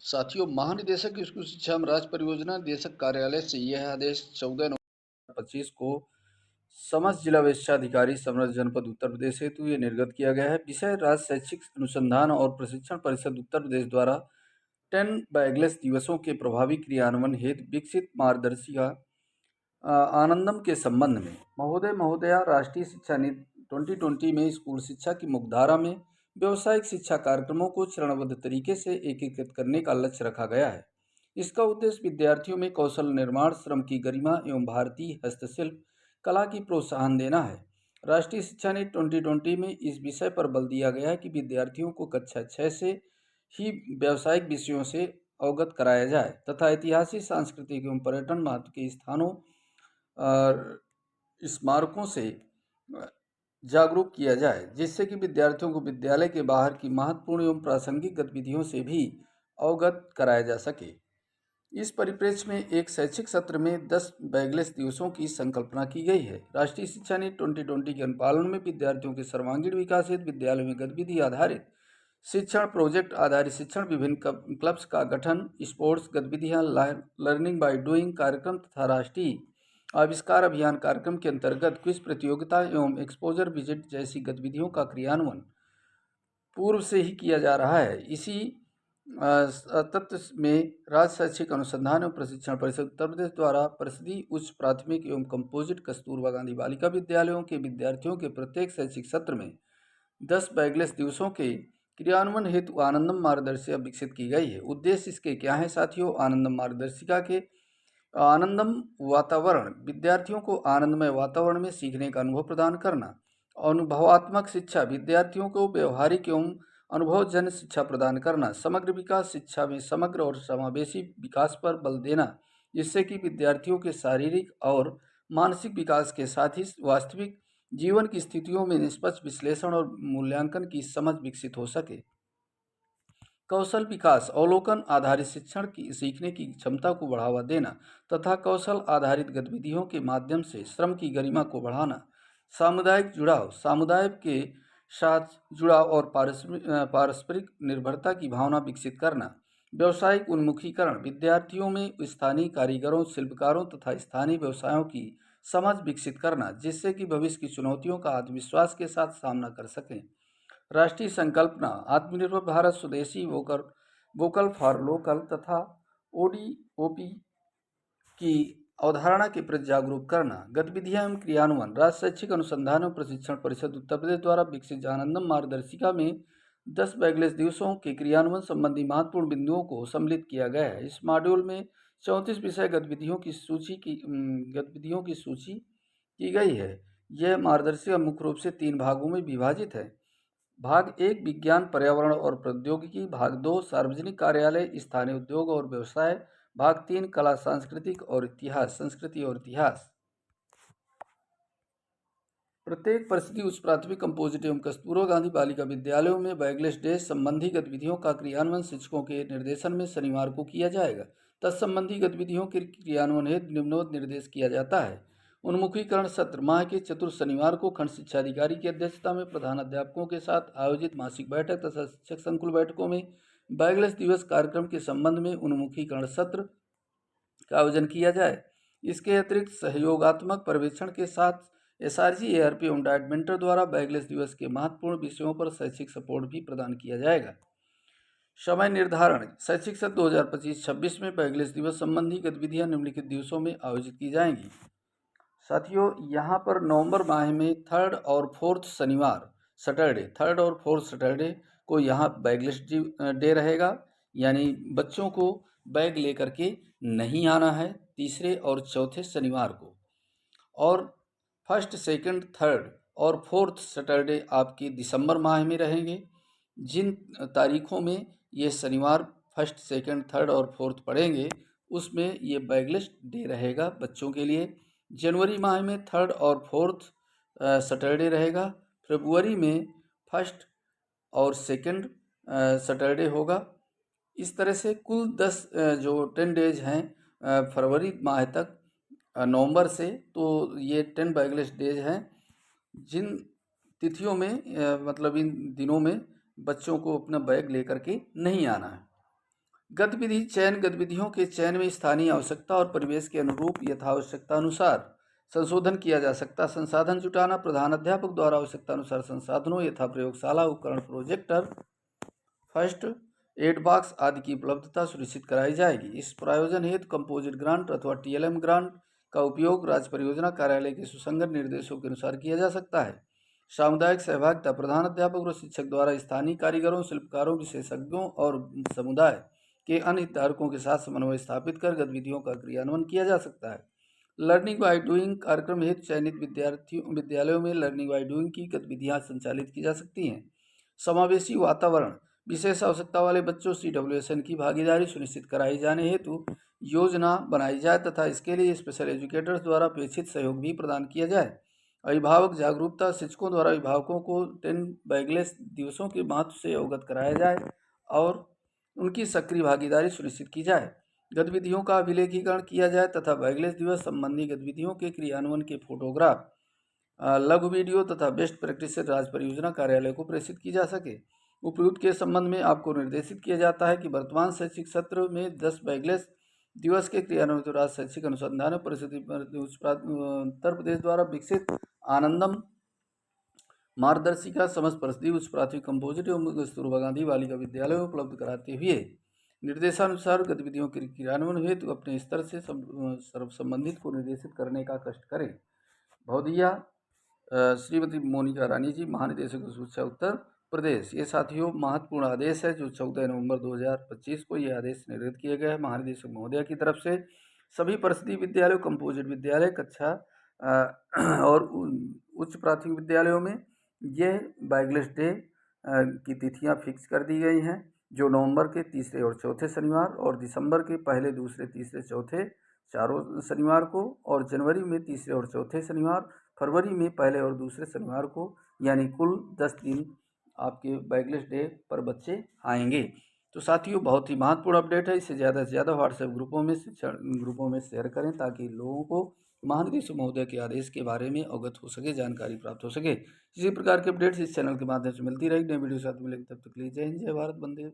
साथियों, महानिदेशक स्कूल शिक्षा एवं राज्य परियोजना निदेशक कार्यालय से यह आदेश 14/9/2025 को समस्त जिला विशिष्टाधिकारी समस्त जनपद उत्तर प्रदेश हेतु ये निर्गत किया गया है। विषय राज्य शैक्षिक अनुसंधान और प्रशिक्षण परिषद उत्तर प्रदेश द्वारा 10 बैगलेस दिवसों के प्रभावी क्रियान्वयन हेतु विकसित मार्गदर्शिका आनंदम के संबंध में। महोदय महोदया, राष्ट्रीय शिक्षा नीति 2020 में स्कूल शिक्षा की मुख्यधारा में व्यावसायिक शिक्षा कार्यक्रमों को चरणबद्ध तरीके से एकीकृत करने का लक्ष्य रखा गया है। इसका उद्देश्य विद्यार्थियों में कौशल निर्माण, श्रम की गरिमा एवं भारतीय हस्तशिल्प कला की प्रोत्साहन देना है। राष्ट्रीय शिक्षा नीति 2020 में इस विषय पर बल दिया गया है कि विद्यार्थियों को कक्षा 6 से ही व्यावसायिक विषयों से अवगत कराया जाए तथा ऐतिहासिक, सांस्कृतिक एवं पर्यटन महत्व के स्थानों और स्मारकों से जागरूक किया जाए, जिससे कि विद्यार्थियों को विद्यालय के बाहर की महत्वपूर्ण एवं प्रासंगिक गतिविधियों से भी अवगत कराया जा सके। इस परिप्रेक्ष्य में एक शैक्षिक सत्र में 10 बैगलेस दिवसों की संकल्पना की गई है। राष्ट्रीय शिक्षा नीति 2020 के अनुपालन में विद्यार्थियों के सर्वांगीण विकास हेतु विद्यालय में गतिविधि आधारित शिक्षण, प्रोजेक्ट आधारित शिक्षण, विभिन्न क्लब्स का गठन, स्पोर्ट्स गतिविधियां, लर्निंग बाय डूइंग कार्यक्रम तथा राष्ट्रीय आविष्कार अभियान कार्यक्रम के अंतर्गत क्विज प्रतियोगिता एवं एक्सपोजर विजिट जैसी गतिविधियों का क्रियान्वयन पूर्व से ही किया जा रहा है। इसी तत्व में राज्य शैक्षिक अनुसंधान एवं प्रशिक्षण परिषद उत्तर प्रदेश द्वारा परिषदीय उच्च प्राथमिक एवं कंपोजिट कस्तूरबा गांधी बालिका विद्यालयों के विद्यार्थियों के प्रत्येक शैक्षिक सत्र में 10 बैगलेस दिवसों के क्रियान्वयन हेतु आनंदम मार्गदर्शिका विकसित की गई है। उद्देश्य इसके क्या है साथियों? आनंदम मार्गदर्शिका के आनंदम वातावरण, विद्यार्थियों को आनंदमय वातावरण में सीखने का अनुभव प्रदान करना। अनुभवात्मक शिक्षा, विद्यार्थियों को व्यवहारिक एवं अनुभवजन्य शिक्षा प्रदान करना। समग्र विकास, शिक्षा में समग्र और समावेशी विकास पर बल देना, जिससे कि विद्यार्थियों के शारीरिक और मानसिक विकास के साथ ही वास्तविक जीवन की स्थितियों में निष्पक्ष विश्लेषण और मूल्यांकन की समझ विकसित हो सके। कौशल विकास, अवलोकन आधारित शिक्षण की सीखने की क्षमता को बढ़ावा देना तथा कौशल आधारित गतिविधियों के माध्यम से श्रम की गरिमा को बढ़ाना। सामुदायिक जुड़ाव, समुदाय के साथ जुड़ाव और पारस्परिक निर्भरता की भावना विकसित करना। व्यवसायिक उन्मुखीकरण, विद्यार्थियों में स्थानीय कारीगरों, शिल्पकारों तथा स्थानीय व्यवसायों की समझ विकसित करना, जिससे कि भविष्य की चुनौतियों का आत्मविश्वास के साथ सामना कर सकें। राष्ट्रीय संकल्पना, आत्मनिर्भर भारत, स्वदेशी, वोकल वोकल फॉर लोकल तथा ओडीओपी की अवधारणा के प्रति जागरूक करना। गतिविधियां एवं क्रियान्वयन, राज्य शैक्षिक अनुसंधान एवं प्रशिक्षण परिषद उत्तर प्रदेश द्वारा विकसित आनंदम मार्गदर्शिका में 10 बैगलेस दिवसों के क्रियान्वयन संबंधी महत्वपूर्ण बिंदुओं को सम्मिलित किया गया है। इस मॉड्यूल में 34 विषय गतिविधियों की सूची की गई है। यह मार्गदर्शिका मुख्य रूप से 3 भागों में विभाजित है। भाग 1 विज्ञान, पर्यावरण और प्रौद्योगिकी। भाग 2 सार्वजनिक कार्यालय, स्थानीय उद्योग और व्यवसाय। भाग 3 कला, सांस्कृतिक और इतिहास, संस्कृति और इतिहास। प्रत्येक परिषदीय उच्च प्राथमिक, कंपोजिट एवं कस्तूरबा गांधी बालिका विद्यालयों में बैगलेस डे संबंधी गतिविधियों का क्रियान्वयन शिक्षकों के निर्देशन में शनिवार को किया जाएगा। तत्संबंधी गतिविधियों के क्रियान्वयन हेतु निम्नोक्त निर्देश किया जाता है। उन्मुखीकरण सत्र, माह के चतुर्थ शनिवार को खंड शिक्षा अधिकारी की अध्यक्षता में प्रधान अध्यापकों के साथ आयोजित मासिक बैठक तथा शिक्षक संकुल बैठकों में बैगलेस दिवस कार्यक्रम के संबंध में उन्मुखीकरण सत्र का आयोजन किया जाए। इसके अतिरिक्त सहयोगात्मक पर्यवेक्षण के साथ एसआरजी, एआरपी एवं डाइट मेंटर द्वारा बैगलेस दिवस के महत्वपूर्ण विषयों पर शैक्षिक सपोर्ट भी प्रदान किया जाएगा। समय निर्धारण, शैक्षिक सत्र 2025-26 में बैगलेस दिवस संबंधी गतिविधियां निम्नलिखित दिवसों में आयोजित की जाएंगी। साथियों, यहाँ पर नवंबर माह में 3rd और 4th शनिवार, सैटरडे, 3rd और 4th सैटरडे को यहाँ बैगलेस डे रहेगा, यानी बच्चों को बैग लेकर के नहीं आना है तीसरे और चौथे शनिवार को। और 1st, 2nd, 3rd और 4th सैटरडे आपके दिसंबर माह में रहेंगे। जिन तारीखों में ये शनिवार 1st, 2nd, 3rd और 4th पड़ेंगे उसमें ये बैगलेस डे रहेगा बच्चों के लिए। जनवरी माह में 3rd और 4th सैटरडे रहेगा। फरवरी में 1st और 2nd सैटरडे होगा। इस तरह से कुल 10 जो 10 डेज हैं फरवरी माह तक, नवंबर से, तो ये 10 बैगलेस डेज हैं जिन तिथियों में मतलब इन दिनों में बच्चों को अपना बैग लेकर के नहीं आना है। गतिविधि चयन गतिविधियों के चयन में स्थानीय आवश्यकता और परिवेश के अनुरूप यथावश्यकता अनुसार संशोधन किया जा सकता। संसाधन जुटाना प्रधान अध्यापक द्वारा आवश्यकता अनुसार संसाधनों यथा प्रयोगशाला उपकरण प्रोजेक्टर फर्स्ट एड बॉक्स आदि की उपलब्धता सुनिश्चित कराई जाएगी। इस प्रायोजन हेतु कंपोजिट ग्रांट अथवा टीएलएम ग्रांट का उपयोग राज्य परियोजना कार्यालय के सुसंगत निर्देशों के अनुसार किया जा सकता है। सामुदायिक सहभागिता प्रधान अध्यापक और शिक्षक द्वारा स्थानीय कारीगरों, शिल्पकारों, विशेषज्ञों और समुदाय के अन्य हितधारकों के साथ समन्वय स्थापित कर गतिविधियों का क्रियान्वयन किया जा सकता है। लर्निंग बाय डूइंग कार्यक्रम हेतु चयनित विद्यालयों में लर्निंग बाय डूइंग की गतिविधियां संचालित की जा सकती हैं। समावेशी वातावरण विशेष आवश्यकता वाले बच्चों CWSN की भागीदारी सुनिश्चित कराई जाने हेतु योजना बनाई जाए तथा इसके लिए स्पेशल एजुकेटर्स द्वारा अपेक्षित सहयोग भी प्रदान किया जाए। अभिभावक जागरूकता शिक्षकों द्वारा अभिभावकों को 10 बैगलेस दिवसों के महत्व से अवगत कराया जाए और उनकी सक्रिय भागीदारी सुनिश्चित की जाए। गतिविधियों का अभिलेखीकरण किया जाए तथा बैगलेस दिवस संबंधी गतिविधियों के क्रियान्वयन के फोटोग्राफ, लघु वीडियो तथा बेस्ट प्रैक्टिस से राज्य परियोजना कार्यालय को प्रेषित की जा सके। उपयुक्त के संबंध में आपको निर्देशित किया जाता है कि वर्तमान शैक्षिक सत्र में 10 बैगलेस दिवस के क्रियान्वयन हेतु राज्य शैक्षिक अनुसंधान परिषद उत्तर प्रदेश द्वारा विकसित आनंदम मार्गदर्शिका समस्त परिषदीय उच्च प्राथमिक कंपोजिट एवं कस्तूरबा गांधी बालिका विद्यालय में उपलब्ध कराते हुए निर्देशानुसार गतिविधियों के क्रियान्वयन हेतु अपने स्तर से संबंधित को निर्देशित करने का कष्ट करें। भौदिया श्रीमती मोनिका रानी जी, महानिदेशक शिक्षा उत्तर प्रदेश। ये साथियों महत्वपूर्ण आदेश है जो 14 नवंबर 2025 को ये आदेश निर्गत किया गया है महानिदेशक महोदया की तरफ से। सभी परिषदीय विद्यालयों, कंपोजिट विद्यालय, कक्षा और उच्च प्राथमिक विद्यालयों में यह बैगलेस डे की तिथियां फिक्स कर दी गई हैं जो नवंबर के तीसरे और चौथे शनिवार और दिसंबर के पहले, दूसरे, तीसरे, चौथे चारों शनिवार को और जनवरी में तीसरे और चौथे शनिवार, फरवरी में पहले और दूसरे शनिवार को, यानी कुल 10 दिन आपके बैगलेस डे पर बच्चे आएंगे। तो साथियों बहुत ही महत्वपूर्ण अपडेट है, इसे ज़्यादा से ज़्यादा व्हाट्सएप ग्रुपों में शेयर करें ताकि लोगों को महानिदेशक महोदय के आदेश के बारे में अवगत हो सके, जानकारी प्राप्त हो सके। इसी प्रकार के अपडेट्स इस चैनल के माध्यम से मिलती रहेगी। नई वीडियो साथ मिलेगी, तब तक के लिए जय हिंद, जय भारत, वंदे